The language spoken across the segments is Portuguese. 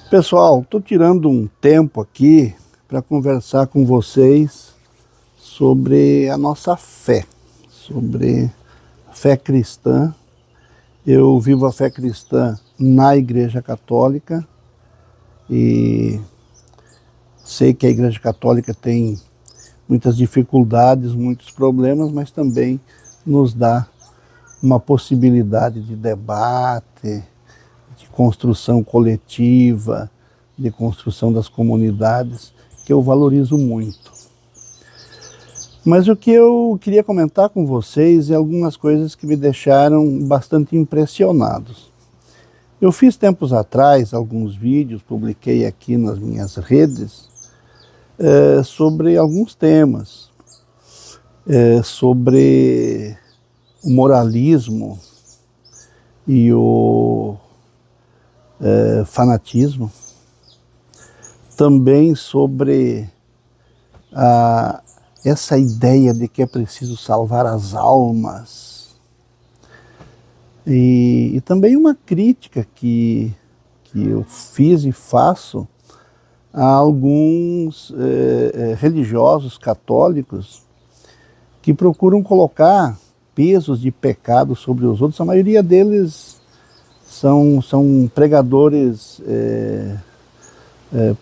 Pessoal, estou tirando um tempo aqui para conversar com vocês sobre a nossa fé, sobre a fé cristã. Eu vivo a fé cristã na Igreja Católica e sei que a Igreja Católica tem muitas dificuldades, muitos problemas, mas também nos dá uma possibilidade de debate, de construção coletiva, de construção das comunidades, que eu valorizo muito. Mas o que eu queria comentar com vocês é algumas coisas que me deixaram bastante impressionados. Eu fiz tempos atrás alguns vídeos, publiquei aqui nas minhas redes, sobre alguns temas, sobre o moralismo e o fanatismo, também sobre essa ideia de que é preciso salvar as almas, e também uma crítica que eu fiz e faço a alguns religiosos católicos que procuram colocar pesos de pecado sobre os outros. A maioria deles são pregadores,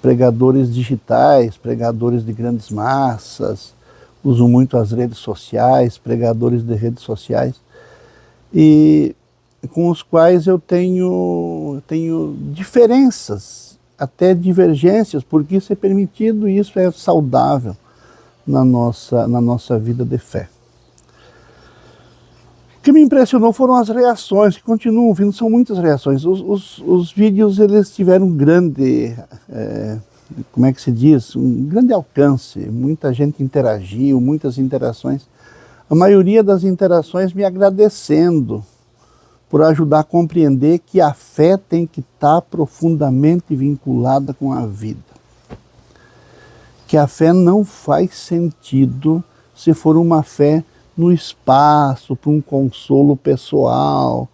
pregadores digitais, pregadores de grandes massas, usam muito as redes sociais, pregadores de redes sociais, e com os quais eu tenho diferenças, até divergências, porque isso é permitido e isso é saudável na nossa vida de fé. O que me impressionou foram as reações, que continuam vindo, são muitas reações. Os vídeos, eles tiveram um grande, como é que se diz, um grande alcance, muita gente interagiu, muitas interações. A maioria das interações me agradecendo por ajudar a compreender que a fé tem que estar profundamente vinculada com a vida. Que a fé não faz sentido se for uma fé no espaço, para um consolo pessoal.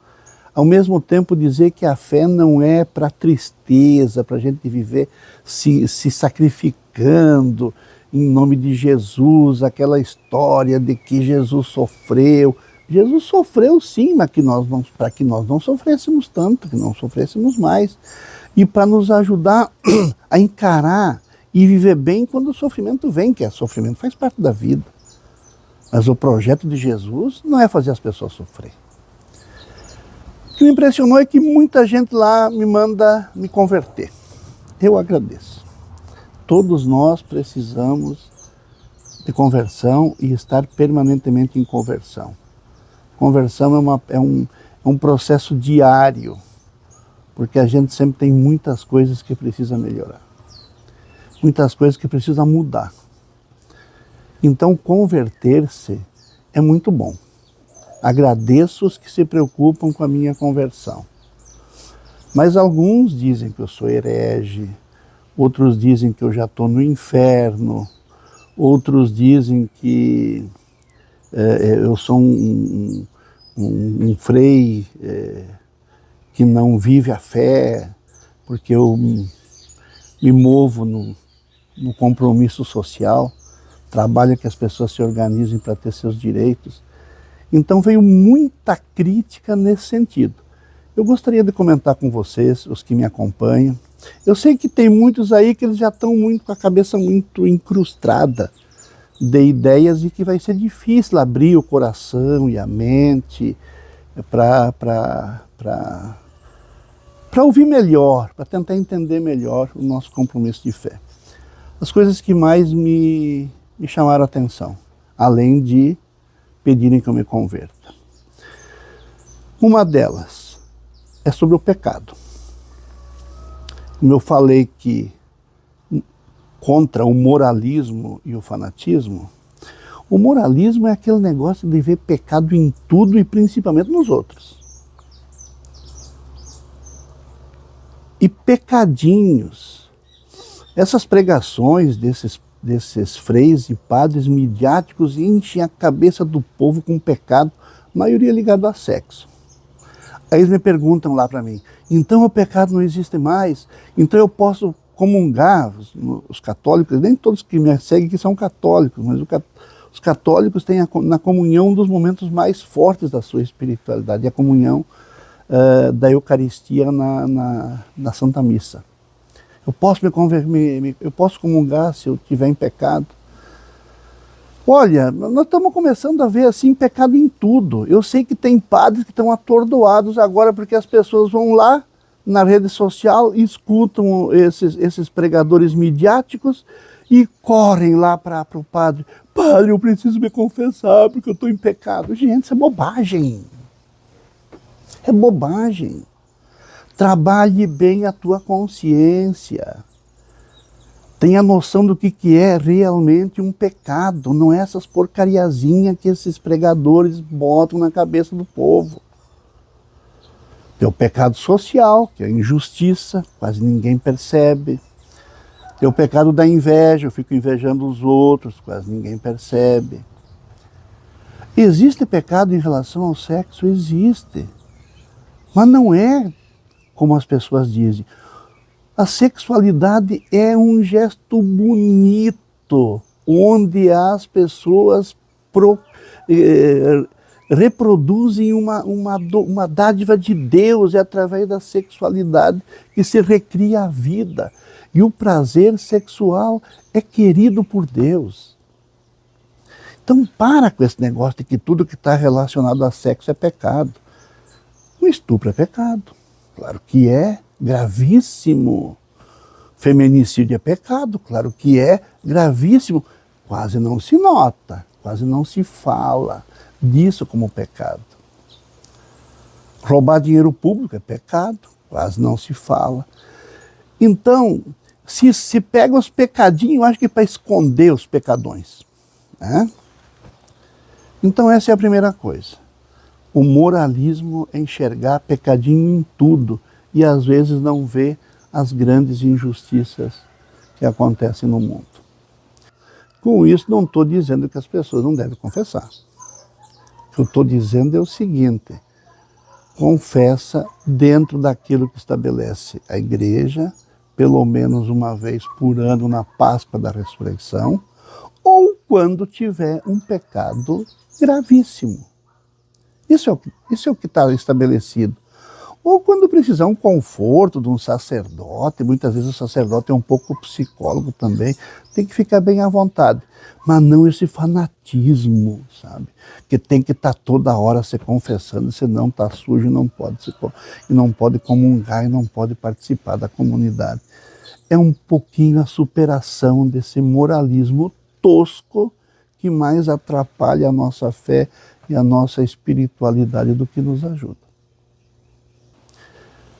Ao mesmo tempo dizer que a fé não é para tristeza, para a gente viver se sacrificando em nome de Jesus, aquela história de que Jesus sofreu. Jesus sofreu sim, mas para que nós não sofrêssemos tanto, que não sofrêssemos mais. E para nos ajudar a encarar e viver bem quando o sofrimento vem, que o sofrimento faz parte da vida. Mas o projeto de Jesus não é fazer as pessoas sofrer. O que me impressionou é que muita gente lá me manda me converter. Eu agradeço. Todos nós precisamos de conversão e estar permanentemente em conversão. Conversão é um processo diário, porque a gente sempre tem muitas coisas que precisa melhorar. Muitas coisas que precisa mudar. Então, converter-se é muito bom. Agradeço os que se preocupam com a minha conversão. Mas alguns dizem que eu sou herege, outros dizem que eu já estou no inferno, outros dizem que eu sou um frei que não vive a fé, porque eu me movo no compromisso social, trabalho que as pessoas se organizem para ter seus direitos. Então veio muita crítica nesse sentido. Eu gostaria de comentar com vocês, os que me acompanham. Eu sei que tem muitos aí que eles já estão com a cabeça muito incrustada de ideias e que vai ser difícil abrir o coração e a mente para ouvir melhor, para tentar entender melhor o nosso compromisso de fé. As coisas que mais me chamaram a atenção, além de pedirem que eu me converta. Uma delas é sobre o pecado. Como eu falei que contra o moralismo e o fanatismo, o moralismo é aquele negócio de ver pecado em tudo e principalmente nos outros. E pecadinhos, essas pregações desses freis e padres midiáticos enchem a cabeça do povo com pecado, a maioria ligado a sexo. Aí eles me perguntam lá para mim, então o pecado não existe mais? Então eu posso comungar? Os católicos, nem todos que me seguem que são católicos, mas os católicos têm na comunhão um dos momentos mais fortes da sua espiritualidade, a comunhão da Eucaristia na Santa Missa. Eu posso eu posso comungar se eu estiver em pecado? Olha, nós estamos começando a ver assim pecado em tudo. Eu sei que tem padres que estão atordoados agora porque as pessoas vão lá na rede social, escutam esses pregadores midiáticos e correm lá para o padre. Padre, eu preciso me confessar porque eu estou em pecado. Gente, isso é bobagem. É bobagem. Trabalhe bem a tua consciência. Tenha noção do que é realmente um pecado. Não é essas porcariazinhas que esses pregadores botam na cabeça do povo. Tem o pecado social, que é a injustiça, quase ninguém percebe. Tem o pecado da inveja, eu fico invejando os outros, quase ninguém percebe. Existe pecado em relação ao sexo? Existe. Mas não é como as pessoas dizem. A sexualidade é um gesto bonito, onde as pessoas reproduzem uma dádiva de Deus, é através da sexualidade que se recria a vida. E o prazer sexual é querido por Deus. Então para com esse negócio de que tudo que está relacionado a sexo é pecado. O estupro é pecado, claro que é, gravíssimo. Feminicídio é pecado, claro que é, gravíssimo. Quase não se nota, quase não se fala disso como pecado. Roubar dinheiro público é pecado, quase não se fala. Então, se pega os pecadinhos, eu acho que é para esconder os pecadões, né? Então essa é a primeira coisa. O moralismo é enxergar pecadinho em tudo e às vezes não ver as grandes injustiças que acontecem no mundo. Com isso não estou dizendo que as pessoas não devem confessar. O que eu estou dizendo é o seguinte: confessa dentro daquilo que estabelece a igreja, pelo menos uma vez por ano na Páscoa da Ressurreição, ou quando tiver um pecado gravíssimo. Isso é o que está estabelecido. Ou quando precisar um conforto de um sacerdote, muitas vezes o sacerdote é um pouco psicólogo também, tem que ficar bem à vontade. Mas não esse fanatismo, sabe? Que tem que estar toda hora se confessando, senão está sujo e não pode comungar e não pode participar da comunidade. É um pouquinho a superação desse moralismo tosco que mais atrapalha a nossa fé e a nossa espiritualidade do que nos ajuda.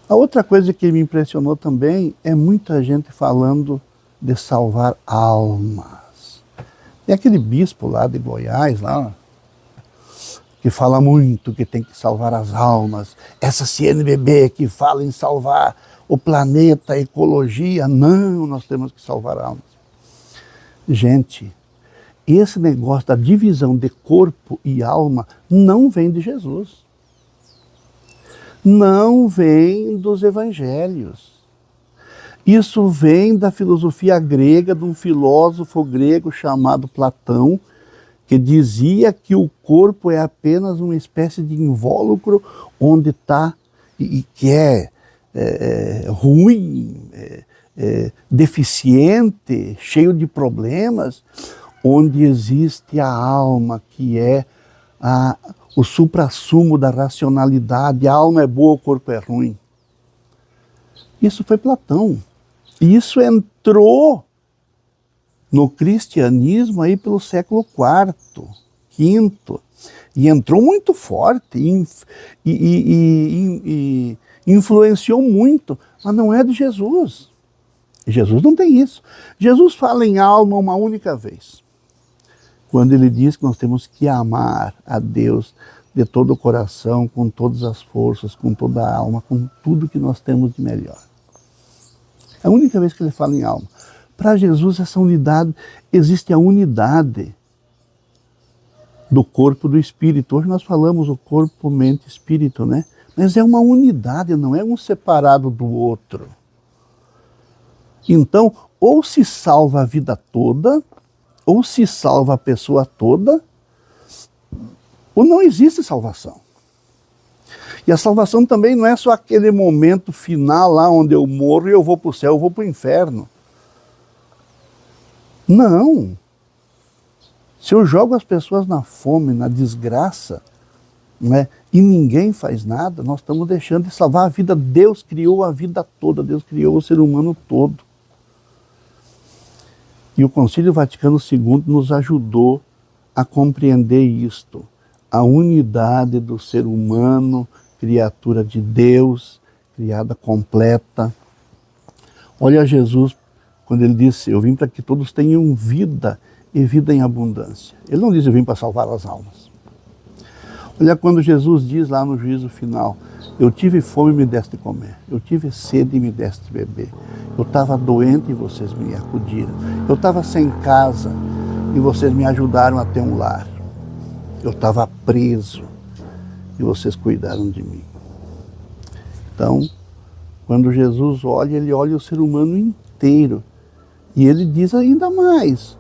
A outra coisa que me impressionou também é muita gente falando de salvar almas. Tem aquele bispo lá de Goiás, lá, que fala muito que tem que salvar as almas. Essa CNBB que fala em salvar o planeta, a ecologia. Não, nós temos que salvar almas. Gente, esse negócio da divisão de corpo e alma não vem de Jesus. Não vem dos evangelhos. Isso vem da filosofia grega, de um filósofo grego chamado Platão, que dizia que o corpo é apenas uma espécie de invólucro onde está, e que é ruim, deficiente, cheio de problemas, onde existe a alma, que é o suprassumo da racionalidade. A alma é boa, o corpo é ruim. Isso foi Platão. Isso entrou no cristianismo aí pelo século IV, V, e entrou muito forte, e influenciou muito, mas não é de Jesus. Jesus não tem isso. Jesus fala em alma uma única vez, quando ele diz que nós temos que amar a Deus de todo o coração, com todas as forças, com toda a alma, com tudo que nós temos de melhor. É a única vez que ele fala em alma. Para Jesus, essa unidade, existe a unidade do corpo e do espírito. Hoje nós falamos o corpo, mente e espírito, né? Mas é uma unidade, não é um separado do outro. Então, ou se salva a vida toda, ou se salva a pessoa toda, ou não existe salvação. E a salvação também não é só aquele momento final lá onde eu morro e eu vou para o céu, eu vou para o inferno. Não. Se eu jogo as pessoas na fome, na desgraça, né, e ninguém faz nada, nós estamos deixando de salvar a vida. Deus criou a vida toda, Deus criou o ser humano todo. E o Concílio Vaticano II nos ajudou a compreender isto, a unidade do ser humano, criatura de Deus, criada completa. Olha Jesus, quando ele disse, eu vim para que todos tenham vida e vida em abundância. Ele não diz, eu vim para salvar as almas. Olha quando Jesus diz lá no juízo final, eu tive fome e me deste de comer, eu tive sede e me deste de beber, eu estava doente e vocês me acudiram, eu estava sem casa e vocês me ajudaram a ter um lar, eu estava preso e vocês cuidaram de mim. Então, quando Jesus olha, ele olha o ser humano inteiro e ele diz ainda mais,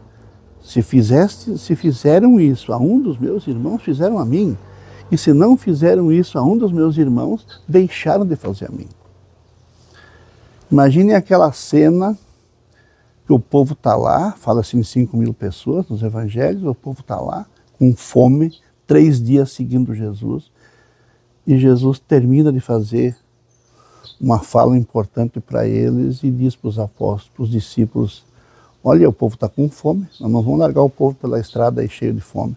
se fizeram isso a um dos meus irmãos, fizeram a mim. E se não fizeram isso a um dos meus irmãos, deixaram de fazer a mim. Imagine aquela cena que o povo está lá, fala-se em 5.000 pessoas nos evangelhos, o povo está lá com fome, 3 dias seguindo Jesus, e Jesus termina de fazer uma fala importante para eles e diz para os apóstolos, para os discípulos, olha, o povo está com fome, nós não vamos largar o povo pela estrada aí cheio de fome.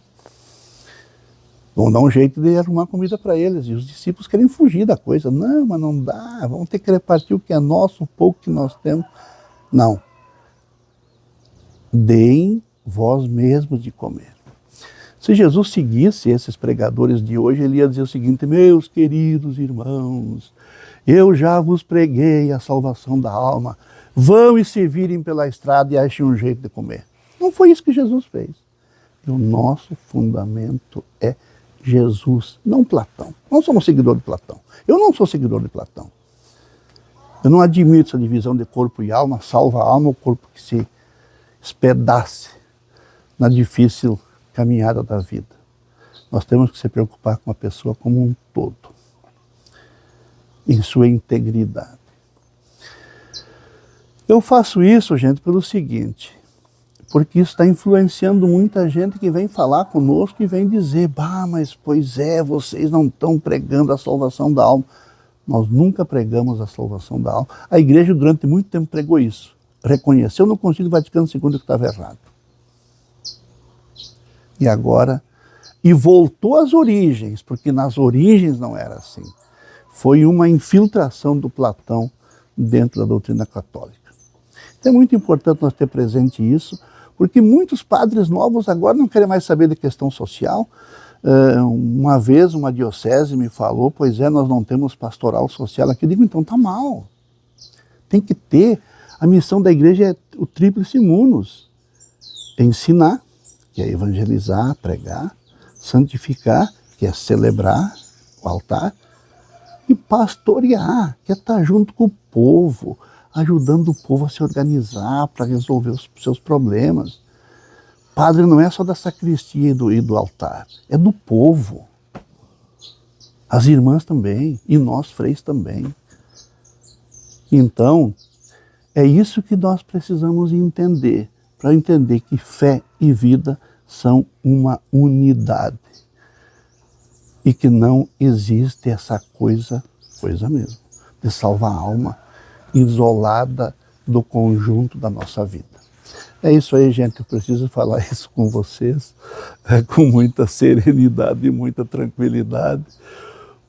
Vão dar um jeito de arrumar comida para eles. E os discípulos querem fugir da coisa. Não, mas não dá. Vamos ter que repartir o que é nosso, o pouco que nós temos. Não. Deem vós mesmos de comer. Se Jesus seguisse esses pregadores de hoje, ele ia dizer o seguinte, meus queridos irmãos, eu já vos preguei a salvação da alma. Vão e se virem pela estrada e achem um jeito de comer. Não foi isso que Jesus fez. E o nosso fundamento é Jesus, não Platão. Não somos seguidores de Platão. Eu não sou seguidor de Platão. Eu não admito essa divisão de corpo e alma, salva a alma, o corpo que se espedace na difícil caminhada da vida. Nós temos que se preocupar com a pessoa como um todo, em sua integridade. Eu faço isso, gente, pelo seguinte, porque isso está influenciando muita gente que vem falar conosco e vem dizer, bah, mas pois é, vocês não estão pregando a salvação da alma. Nós nunca pregamos a salvação da alma. A igreja durante muito tempo pregou isso. Reconheceu no Concílio Vaticano II que estava errado. E agora, e voltou às origens, porque nas origens não era assim. Foi uma infiltração do Platão dentro da doutrina católica. Então é muito importante nós ter presente isso, porque muitos padres novos agora não querem mais saber de questão social. Uma vez uma diocese me falou, pois é, nós não temos pastoral social aqui. Eu digo, então tá mal. Tem que ter. A missão da igreja é o tríplice munus. É ensinar, que é evangelizar, pregar, santificar, que é celebrar o altar, e pastorear, que é estar junto com o povo, ajudando o povo a se organizar para resolver os seus problemas. Padre não é só da sacristia e do altar, é do povo. As irmãs também, e nós freis também. Então, é isso que nós precisamos entender, para entender que fé e vida são uma unidade. E que não existe essa coisa mesmo, de salvar a alma isolada do conjunto da nossa vida. É isso aí, gente, eu preciso falar isso com vocês, com muita serenidade e muita tranquilidade,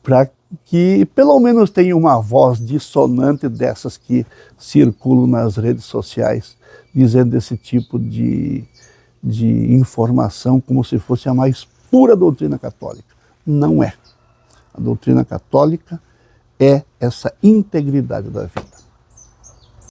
para que pelo menos tenha uma voz dissonante dessas que circulam nas redes sociais, dizendo esse tipo de informação como se fosse a mais pura doutrina católica. Não é. A doutrina católica é essa integridade da vida.